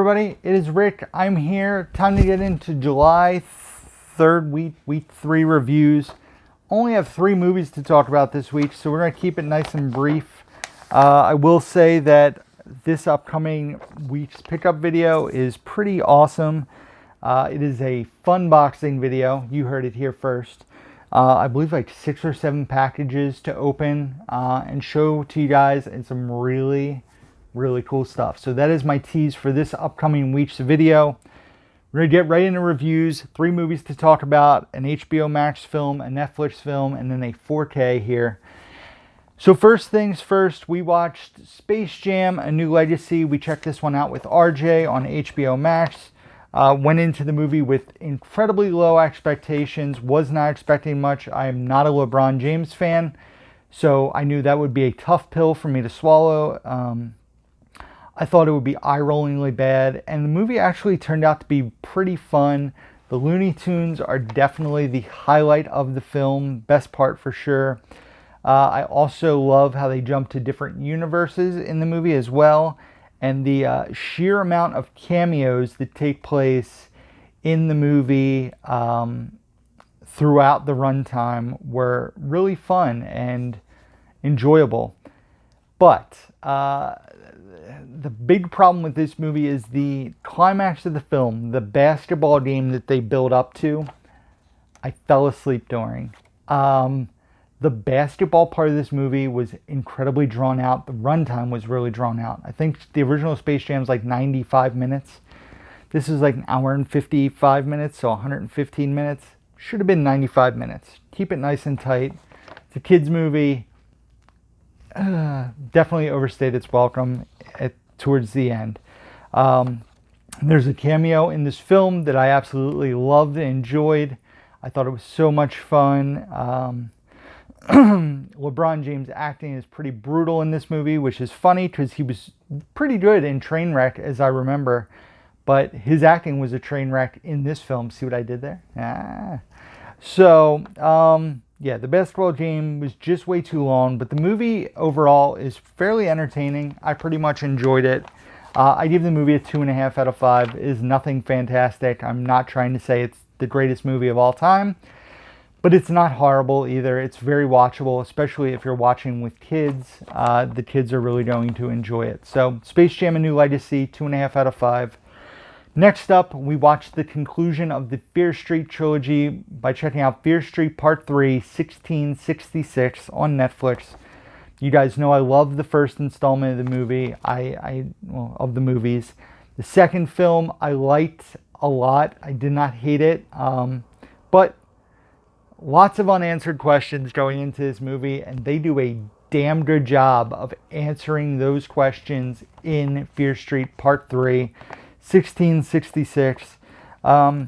everybody, it is Rick. I'm here. Time to get into July 3rd, week 3 reviews. Only have 3 movies to talk about this week, so we're going to keep it nice and brief. I will say that this upcoming week's pickup video is pretty awesome. It is a fun boxing video. You heard it here first. I believe like 6 or 7 packages to open and show to you guys, and some really cool stuff. So that is my tease for this upcoming week's video. We're going to get right into reviews. 3 movies to talk about: an HBO Max film, a Netflix film, and then a 4K here. So first things first, we watched Space Jam: A New Legacy. We checked this one out with RJ on HBO Max. Went into the movie with incredibly low expectations. Was not expecting much. I am not a LeBron James fan, so I knew that would be a tough pill for me to swallow. I thought it would be eye-rollingly bad, and the movie actually turned out to be pretty fun. The Looney Tunes are definitely the highlight of the film, best part for sure. I also love how they jump to different universes in the movie as well, and the sheer amount of cameos that take place in the movie throughout the runtime were really fun and enjoyable. But the big problem with this movie is the climax of the film, the basketball game that they build up to. I fell asleep during. The basketball part of this movie was incredibly drawn out. The runtime was really drawn out. I think the original Space Jam is like 95 minutes. This is like an hour and 55 minutes, so 115 minutes. Should have been 95 minutes. Keep it nice and tight. It's a kids movie. Definitely overstayed its welcome towards the end. There's a cameo in this film that I absolutely loved and enjoyed. I thought it was so much fun. LeBron James' acting is pretty brutal in this movie, which is funny because he was pretty good in Trainwreck, as I remember. But his acting was a train wreck in this film. See what I did there? So, yeah, the basketball game was just way too long, but the movie overall is fairly entertaining. I pretty much enjoyed it. I give the movie a 2.5 out of 5. It is nothing fantastic. I'm not trying to say it's the greatest movie of all time, but it's not horrible either. It's very watchable, especially if you're watching with kids. The kids are really going to enjoy it. So, Space Jam: A New Legacy, 2.5 out of 5. Next up, we watched the conclusion of the Fear Street trilogy by checking out Fear Street Part 3, 1666 on Netflix. You guys know I love the first installment of the movie. Of the movies. The second film I liked a lot. I did not hate it, but lots of unanswered questions going into this movie, and they do a damn good job of answering those questions in Fear Street Part 3. 1666. The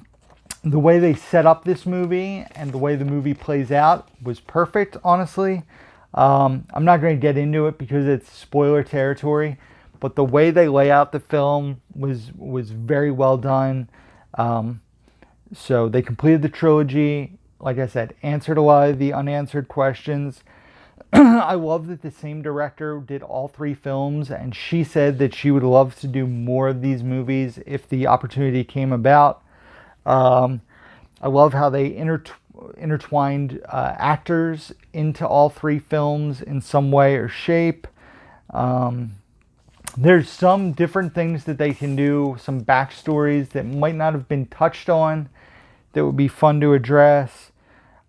way they set up this movie and the way the movie plays out was perfect, honestly. I'm not going to get into it because it's spoiler territory, but the way they lay out the film was very well done. So they completed the trilogy. Like I said, answered a lot of the unanswered questions. I love that the same director did all 3 films, and she said that she would love to do more of these movies if the opportunity came about. I love how they intertwined actors into all 3 films in some way or shape. There's some different things that they can do, some backstories that might not have been touched on that would be fun to address.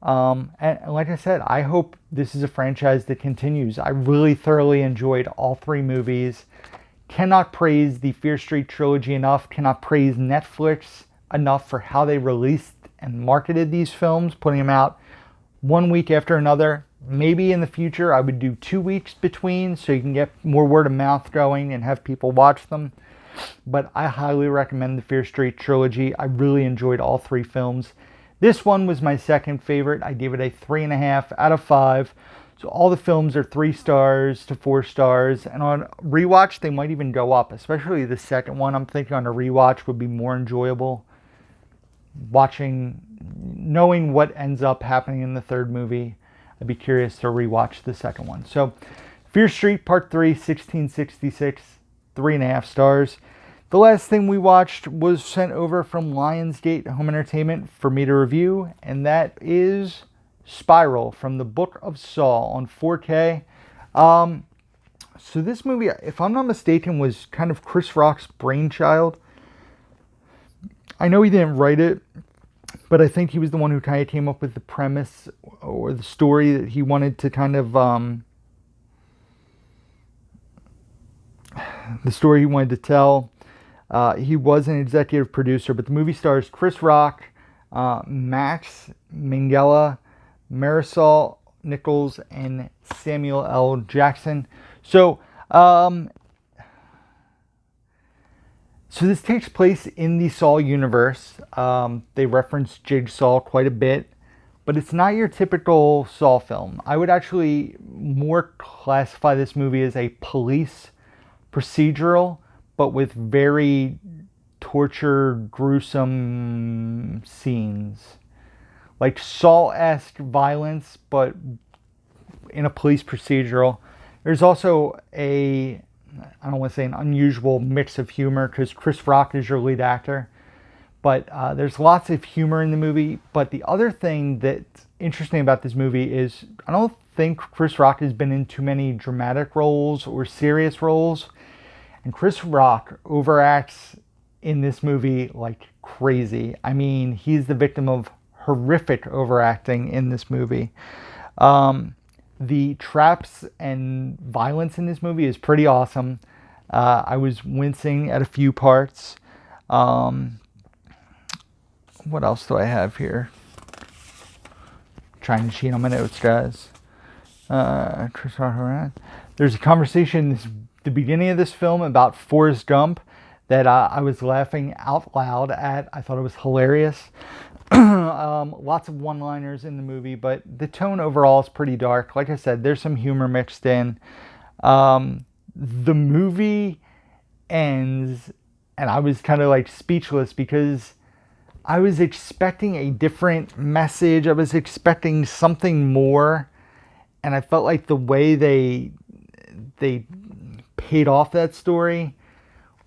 And like I said, I hope this is a franchise that continues. I really thoroughly enjoyed all 3 movies. Cannot praise the Fear Street trilogy enough. Cannot praise Netflix enough for how they released and marketed these films, putting them out one week after another. Maybe in the future I would do 2 weeks between so you can get more word of mouth going and have people watch them. But I highly recommend the Fear Street trilogy. I really enjoyed all 3 films. This one was my second favorite. I gave it a 3.5 out of 5. So all the films are 3 stars to 4 stars. And on rewatch, they might even go up. Especially the second one, I'm thinking on a rewatch would be more enjoyable. Knowing what ends up happening in the third movie, I'd be curious to rewatch the second one. So Fear Street Part 3, 1666, 3.5 stars. The last thing we watched was sent over from Lionsgate Home Entertainment for me to review, and that is Spiral from the Book of Saw on 4K. So this movie, if I'm not mistaken, was kind of Chris Rock's brainchild. I know he didn't write it, but I think he was the one who kind of came up with the premise or the story that he wanted to kind of, the story he wanted to tell. He was an executive producer, but the movie stars Chris Rock, Max Minghella, Marisol Nichols, and Samuel L. Jackson. So this takes place in the Saw universe. They reference Jigsaw quite a bit, but it's not your typical Saw film. I would actually more classify this movie as a police procedural, but with very torture, gruesome scenes. Like Saw-esque violence, but in a police procedural. There's also I don't want to say an unusual mix of humor, because Chris Rock is your lead actor. But there's lots of humor in the movie. But the other thing that's interesting about this movie is I don't think Chris Rock has been in too many dramatic roles or serious roles. And Chris Rock overacts in this movie like crazy. I mean, he's the victim of horrific overacting in this movie. The traps and violence in this movie is pretty awesome. I was wincing at a few parts. What else do I have here? Trying to cheat on my notes, guys. Chris Rock. There's a conversation in the beginning of this film about Forrest Gump that I was laughing out loud at. I thought it was hilarious. Lots of one-liners in the movie, but the tone overall is pretty dark. Like I said, there's some humor mixed in. The movie ends, and I was kind of like speechless because I was expecting a different message. I was expecting something more, and I felt like the way they paid off that story,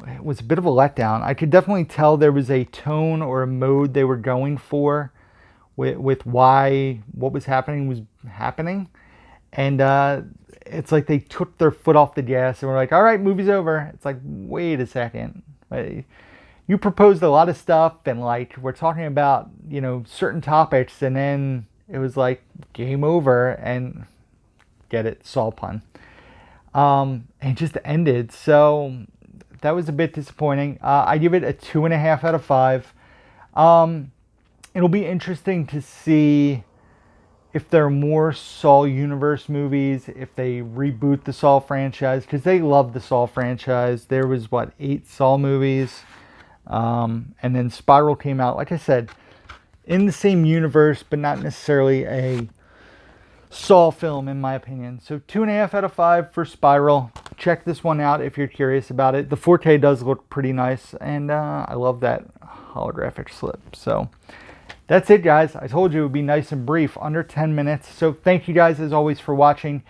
it was a bit of a letdown. I could definitely tell there was a tone or a mode they were going for with why what was happening. And it's like they took their foot off the gas and were like, all right, movie's over. It's like, wait a second. You proposed a lot of stuff, and like we're talking about, certain topics, and then it was like game over, and get it, Saw pun. And it just ended. So that was a bit disappointing. I give it a 2.5 out of 5. It'll be interesting to see if there are more Saw universe movies, if they reboot the Saw franchise, because they love the Saw franchise. There was, 8 Saw movies? And then Spiral came out, like I said, in the same universe, but not necessarily a Saw film, in my opinion. So 2.5 out of 5 for Spiral. Check this one out if you're curious about it. The 4K does look pretty nice, and I love that holographic slip. So that's it, guys. I told you it would be nice and brief, under 10 minutes. So thank you guys, as always, for watching.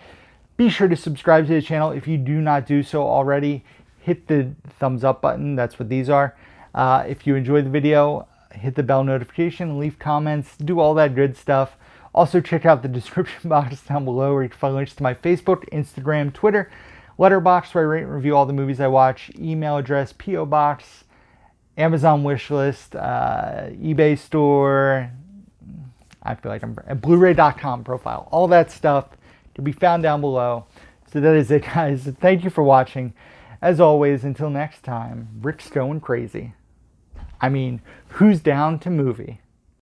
Be sure to subscribe to the channel if you do not do so already. Hit the thumbs up button. That's what these are. If you enjoyed the video, hit the bell notification, leave comments, do all that good stuff. Also, check out the description box down below where you can find links to my Facebook, Instagram, Twitter, Letterboxd, where I rate and review all the movies I watch, email address, P.O. Box, Amazon wishlist, eBay store, I feel like I'm a Blu-ray.com profile. All that stuff can be found down below. So that is it, guys. Thank you for watching. As always, until next time, Rick's going crazy. I mean, who's down to movie?